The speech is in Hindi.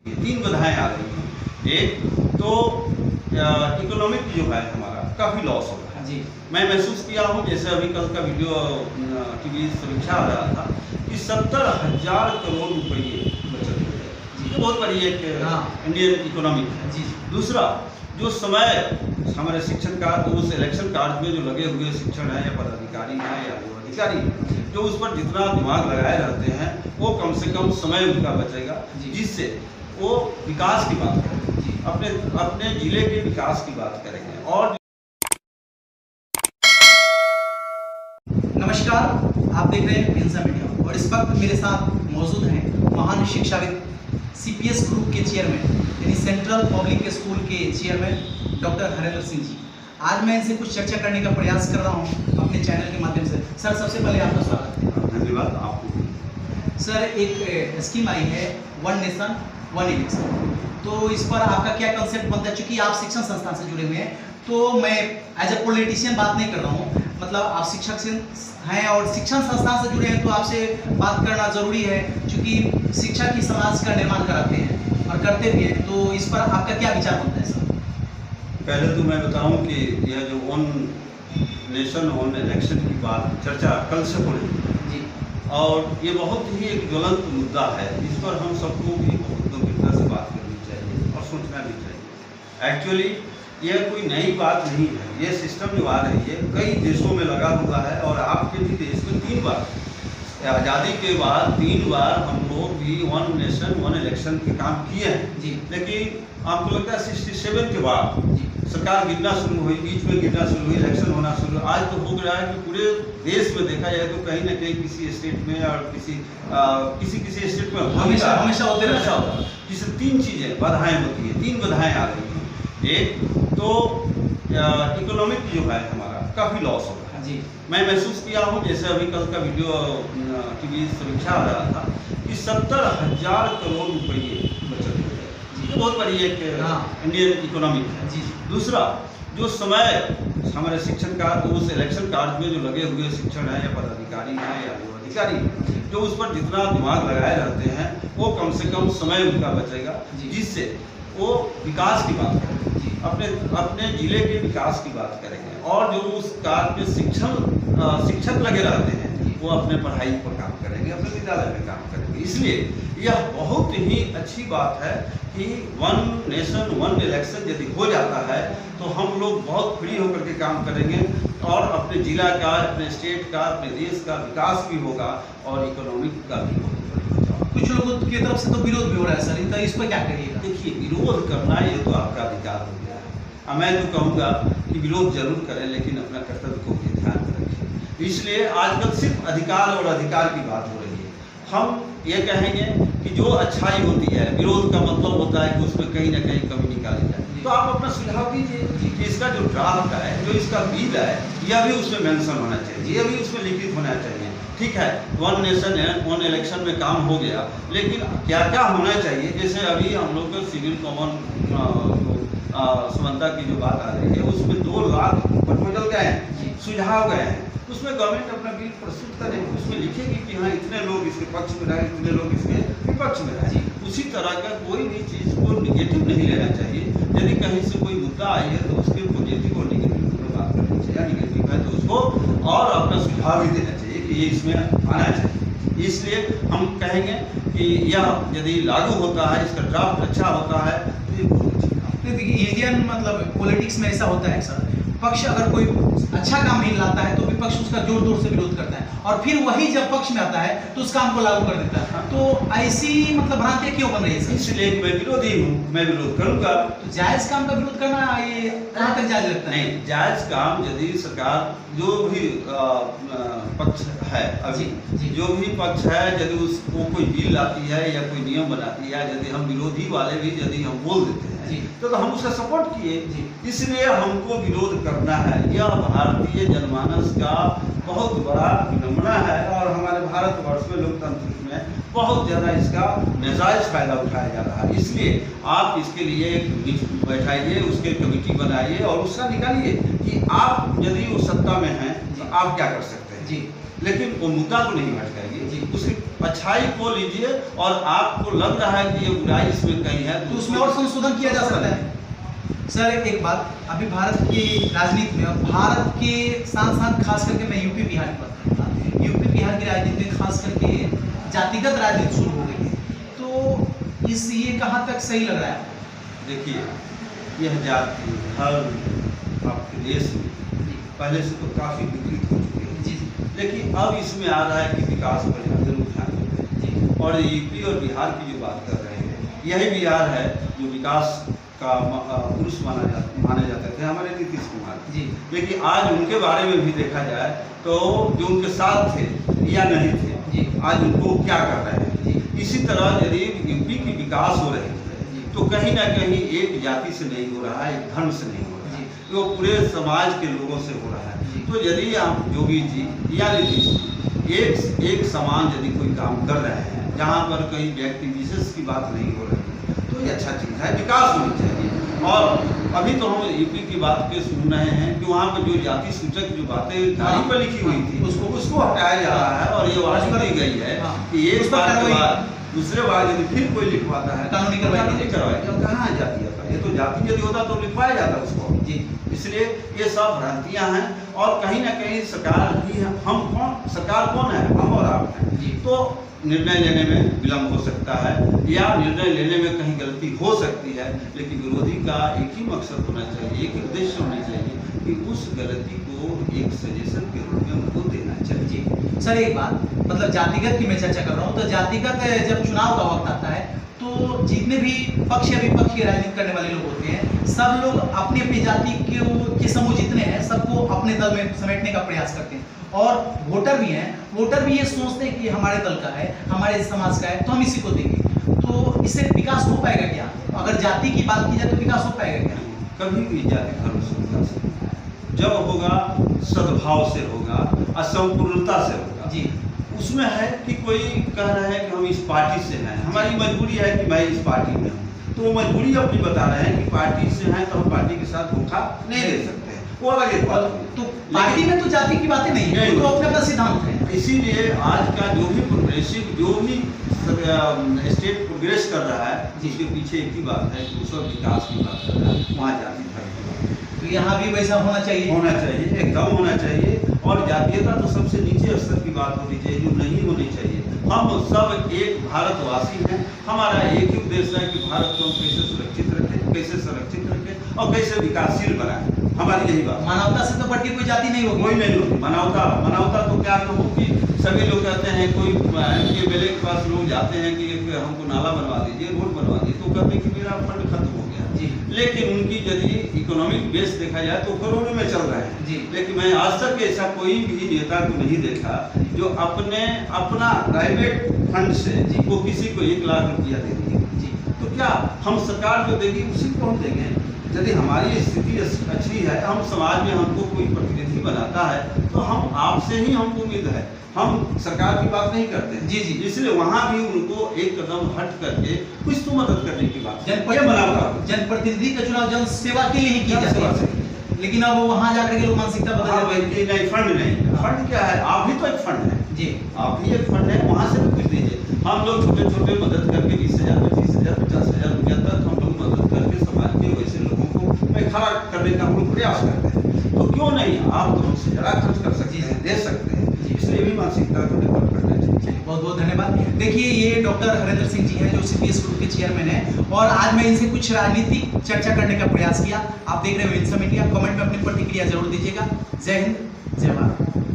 तीन बाधाएं आ रही हैं। एक तो इकोनॉमिक जो है हमारा काफ़ी लॉस हो रहा है जी। मैं महसूस किया हूँ, जैसे अभी कल का वीडियो टीवी समीक्षा आ रहा था कि 70,000 करोड़ रुपये बचत हो गए। ये बहुत बड़ी एक इंडियन इकोनॉमी है। जी। दूसरा, जो समय हमारे शिक्षण कार्ड उस इलेक्शन कार्ड में जो लगे हुए शिक्षण है या पदाधिकारी हैं या जो अधिकारी हैं, जो उस पर जितना दिमाग लगाए रहते हैं वो कम से कम समय उनका बचेगा, जिससे वो विकास की बात करेंगे, अपने जिले के विकास की बात करेंगे। और नमस्कार, आप देख रहे हैं भिंसा मीडिया और इस वक्त मेरे साथ मौजूद हैं महान शिक्षाविद सीपीएस ग्रुप के चेयरमैन यानी सेंट्रल पब्लिक स्कूल के चेयरमैन डॉक्टर हरेंद्र सिंह जी। आज मैं इनसे कुछ चर्चा करने का प्रयास कर रहा हूं अपने चैनल के माध्यम से। सर, सबसे पहले आपका स्वागत है। धन्यवाद आपको। सर, एक स्कीम आई है वन नेशन वन इलेक्शन, तो इस पर आपका क्या कंसेप्ट बनता है? चूंकि आप शिक्षण संस्थान से जुड़े हुए हैं तो मैं एज ए पॉलिटिशियन बात नहीं कर रहा हूँ, मतलब आप शिक्षक हैं और शिक्षण संस्थान से जुड़े हैं तो आपसे बात करना जरूरी है, क्योंकि शिक्षक ही समाज का निर्माण कराते हैं और करते भी हैं। तो इस पर आपका क्या विचार बनता है सर? पहले तो मैं बताऊं कि यह जो वन नेशन वन इलेक्शन की बात चर्चा कल से हो रही है जी, और ये बहुत ही एक ज्वलंत मुद्दा है। इस पर हम सबको भी बहुत गंभीरता से बात करनी चाहिए और सोचना भी चाहिए। एक्चुअली यह कोई नई बात नहीं है, ये सिस्टम जो आ रही है कई देशों में लगा हुआ है और आपके भी देश में 3 बार आज़ादी के बाद 3 बार हम लोग भी वन नेशन वन इलेक्शन के काम किए हैं जी। लेकिन आपको लगता है 67 के बाद जी। सरकार गिरना शुरू हुई, बीच में गिरना शुरू हुई, इलेक्शन होना शुरू। आज तो हो गया है कि पूरे देश में देखा जाए तो कहीं ना कहीं किसी स्टेट में और किसी स्टेट में हमेशा होते रहता है। जिससे 3 चीज़ें बाधाएं होती हैं, 3 बाधाएं आ रही हैं। एक तो इकोनॉमिक जो है हमारा काफ़ी लॉस हो रहा है। जी। मैं महसूस किया हूँ, जैसे अभी कल का वीडियो टीवी समीक्षा आ रहा था कि 70,000 करोड़ रुपये बचत हो गए। ये बहुत बड़ी एक इंडियन इकोनॉमी है। जी। दूसरा, जो समय हमारे शिक्षण कार्ड उस इलेक्शन कार्ड में जो लगे हुए शिक्षण है या पदाधिकारी हैं या जो अधिकारी हैं, जो उस पर जितना दिमाग लगाए रहते हैं वो कम से कम समय उनका बचेगा, जिससे वो विकास की बात करेंगे, अपने जिले के विकास की बात करेंगे। और जो उस कार्य में शिक्षक लगे रहते हैं वो अपने पढ़ाई पर काम करेंगे, अपने विद्यालय में काम करेंगे। इसलिए यह बहुत ही अच्छी बात है कि वन नेशन वन इलेक्शन यदि हो जाता है तो हम लोग बहुत फ्री होकर के काम करेंगे और अपने जिला का, अपने स्टेट का, अपने देश का विकास भी होगा और इकोनॉमिक का भी होगा। कुछ लोगों की तरफ से तो विरोध भी हो रहा है सर, तो इस पर क्या करिएगा? देखिए, विरोध करना ये तो आपका अधिकार हो गया है। मैं तो कहूँगा कि विरोध जरूर करें लेकिन अपना कर्तव्य को भी ध्यान में रखें। इसलिए आजकल सिर्फ अधिकार और अधिकार की बात हो रही है। हम ये कहेंगे कि जो अच्छाई होती है, विरोध का मतलब होता है कि उसमें कहीं ना कहीं कमी निकाली जाए। तो आप अपना सुझाव दीजिए कि इसका जो ड्राफ्ट है, जो इसका बिल है, यह भी उसमें मेंशन होना चाहिए, यह भी उसमें लिखित होना चाहिए। ठीक है, वन नेशन वन इलेक्शन में काम हो गया, लेकिन क्या क्या होना चाहिए? जैसे अभी हम लोग को सिविल कॉमन समानता की जो बात आ रही है उसमें 2 लाख प्रपोजल गए हैं, सुझाव गए हैं। उसमें गवर्नमेंट अपना बिल प्रस्तुत करे, उसमें लिखेगी कि हाँ इतने लोग इसके पक्ष में रहे, इतने लोग इसके विपक्ष में रहे। उसी तरह का कोई भी चीज़ को निगेटिव नहीं लेना चाहिए। यदि कहीं से कोई मुद्दा आई है तो उसके पॉजिटिव और निगेटिव में बात करनी चाहिए। निगेटिव है तो उसको और अपना सुझाव भी देना चाहिए कि ये इसमें आना चाहिए। इसलिए हम कहेंगे कि यह यदि लागू होता है, इसका ड्राफ्ट अच्छा होता है तो ये बहुत अच्छी बात है। देखिए, इंडियन मतलब पॉलिटिक्स में ऐसा होता है सर, पक्ष अगर कोई अच्छा काम नहीं लाता है तो विपक्ष उसका जोर जोर से विरोध करता है और फिर वही जब पक्ष में आता है तो उस काम को लागू कर देता है। तो ऐसी मतलब भ्रांतियां क्यों बन रही है सर? इसलिए मैं विरोधी हूँ, मैं विरोध करूँगा। तो जायज काम का विरोध करना ये कहाँ तक जायज लगता है? नहीं, जायज काम यदि सरकार जो भी पक्ष है, अभी जो भी पक्ष है, यदि उसको कोई बिल लाती है या कोई नियम बनाती है, यदि हम विरोधी वाले भी यदि हम बोल देते हैं तो हम उसका सपोर्ट किए। इसलिए हमको विरोध करना है। यह भारतीय जनमानस का बहुत बड़ा विडंबना है और हमारे भारतवर्ष में लोकतंत्र में बहुत ज़्यादा इसका नाजायज फायदा उठाया जा रहा है। इसलिए आप इसके लिए एक बैठाइए, उसके कमेटी बनाइए और उसका निकालिए कि आप यदि उस सत्ता में हैं तो आप क्या कर सकते हैं। लेकिन वो मुद्दा को नहीं भटकाएंगे। उसकी अच्छाई को लीजिए, और आपको लग रहा है कि ये बुराई इसमें कहीं है तो उसमें और संशोधन किया जा सकता है। सर एक बात, अभी भारत की राजनीति में और भारत के साथ साथ खास करके मैं यूपी बिहार की बात करूँगा, यूपी बिहार की राजनीति में खास करके जातिगत राजनीति शुरू हो गई है, तो ये कहाँ तक सही लग रहा है? देखिए, यह जाति धर्म आपके देश में पहले से तो काफ़ी विकृत हो चुके हैं जी लेकिन अब इसमें आ रहा है कि विकास पर ज़्यादा ध्यान देते हैं। और यूपी और बिहार की जो बात कर रहे हैं, यही बिहार है जो विकास का पुरुष माने जाते थे हमारे नीतीश कुमार जी। लेकिन आज उनके बारे में भी देखा जाए तो जो उनके साथ थे या नहीं थे जी। आज उनको क्या कर रहे हैं जी। इसी तरह यदि यूपी की विकास हो रही है तो कहीं ना कहीं एक जाति से नहीं हो रहा है, एक धर्म से नहीं हो रहा है, वो पूरे समाज के लोगों से हो रहा है। तो यदि आप योगी जी या नीतीश जी एक समान यदि कोई काम कर रहे हैं जहाँ पर कहीं व्यक्ति विशेष की बात नहीं हो रही है तो ये अच्छा चीज़ है, विकास होनी चाहिए। और अभी तो हम यूपी की बात के सुन रहे हैं कि वहाँ पर जो जाति सूचक जो बातें गाड़ी पर लिखी हुई थी उसको हटाया जा रहा है, और ये वार्निंग दी गई है कि एक बार के बाद दूसरे बार यदि फिर कोई लिखवाता है कानूनी कार्रवाई करवाएगी। कहाँ जाती है, ये तो जाति यदि होता तो लिखवाया जाता उसको जी। इसलिए ये सब भ्रांतियां हैं, और कहीं ना कहीं सरकार ही हम कौन, सरकार कौन है, हम और आप हैं जी। तो निर्णय लेने में विलम्ब हो सकता है या निर्णय लेने में कहीं गलती हो सकती है, लेकिन विरोधी का एक ही मकसद होना चाहिए, एक उद्देश्य होना चाहिए कि उस गलती को एक सजेशन के रूप में उनको देना चाहिए जी। सर एक बात, मतलब जातिगत की मैं चर्चा कर रहा हूँ, तो जातिगत जब चुनाव का वक्त आता है तो जितने भी पक्ष या विपक्ष की राजनीति करने वाले लोग होते हैं, सब लोग अपनी अपनी जाति के समूह जितने हैं सबको अपने दल में समेटने का प्रयास करते हैं, और वोटर भी हैं, वोटर भी ये सोचते हैं कि हमारे दल का है, हमारे समाज का है, तो हम इसी को देंगे। तो इससे विकास हो पाएगा क्या? अगर जाति की बात की जाए तो विकास हो पाएगा क्या? कभी भी जाति धर्म से विकास नहीं होगा। जब होगा सद्भाव से होगा, असंपूर्णता से होगा जी। उसमें है कि कोई कह रहा है कि हम इस पार्टी से हैं, हमारी मजबूरी है कि मैं इस पार्टी में हूँ, तो वो मजबूरी अपनी बता रहे हैं कि पार्टी से हैं तो हम पार्टी के साथ धोखा नहीं दे सकते हैं, वो अलग एक बात है। तो पार्टी में तो जाति की बातें नहीं है, तो अपने अपना सिद्धांत है। इसीलिए आज का जो भी प्रोग्रेसिव, जो भी स्टेट प्रोग्रेस कर रहा है जिसके पीछे एक ही बात है कि सब विकास की बात कर रहा है, वहाँ जाति धर्म की बात है। तो यहाँ भी वैसा होना चाहिए, एकदम होना चाहिए। और जातीयता तो सबसे नीचे स्तर की बात होनी चाहिए, जो नहीं होनी चाहिए। हम सब एक भारतवासी हैं, हमारा एक ही उद्देश्य है कि भारत को हम कैसे सुरक्षित रखें, कैसे संरक्षित रखें और कैसे विकासशील बनाएं, हमारी यही बात। मानवता से तो बढ़ के कोई जाति नहीं होगी, कोई नहीं होगी। मानवता तो क्या कहूँ कि सभी लोग कहते हैं, कोई MLA के पास लोग जाते हैं कि हमको नाला बनवा दीजिए, रोड बनवा दीजिए, तो कहते हैं कि मेरा फंड खत्म हो गया जी। लेकिन उनकी यदि इकोनॉमिक बेस देखा जाए तो करोड़ों में चल रहे हैं जी। लेकिन मैं आज तक ऐसा कोई भी नेता को नहीं देखा जो अपना प्राइवेट फंड से वो किसी को 1 लाख रुपया दे दिए जी। तो क्या हम सरकार जो देगी उसी को हम देंगे? यदि हमारी स्थिति अच्छी है, हम समाज में हमको कोई प्रतिनिधि बनाता है तो हम आपसे ही हमको उम्मीद है, हम सरकार की बात नहीं करते जी जी। इसलिए वहाँ भी उनको एक कदम हट करके कुछ तो मदद करने की बात। जनप्रतिनिधि का चुनाव जन सेवा के लिए ही किया जाता है, लेकिन अब वहाँ जाकर के लोग मानसिकता बदल गई। नहीं, फंड नहीं, फंड क्या है? आप भी तो एक फंड है जी, आप भी एक फंड है, वहाँ से भी कुछ दीजिए। हम लोग छोटे छोटे मदद करके 20,000, 25,000, 50,000 रुपया तक हम लोग मदद करके समाज के वैसे लोगों को में खड़ा करने का हम लोग प्रयास करते हैं। तो क्यों नहीं, आप तो हमसे ज़्यादा खर्च कर सकते हैं, दे सकते हैं, इसलिए भी मानसिकता को डेवलप करना चाहिए। बहुत बहुत धन्यवाद। देखिए, ये डॉक्टर हरेंद्र सिंह जी हैं जो CPS ग्रुप के चेयरमैन हैं, और आज मैं इनसे कुछ राजनीतिक चर्चा करने का प्रयास किया। आप देख रहे हो विंसा मीडिया। कमेंट में अपनी प्रतिक्रिया जरूर दीजिएगा। जय हिंद, जय भारत।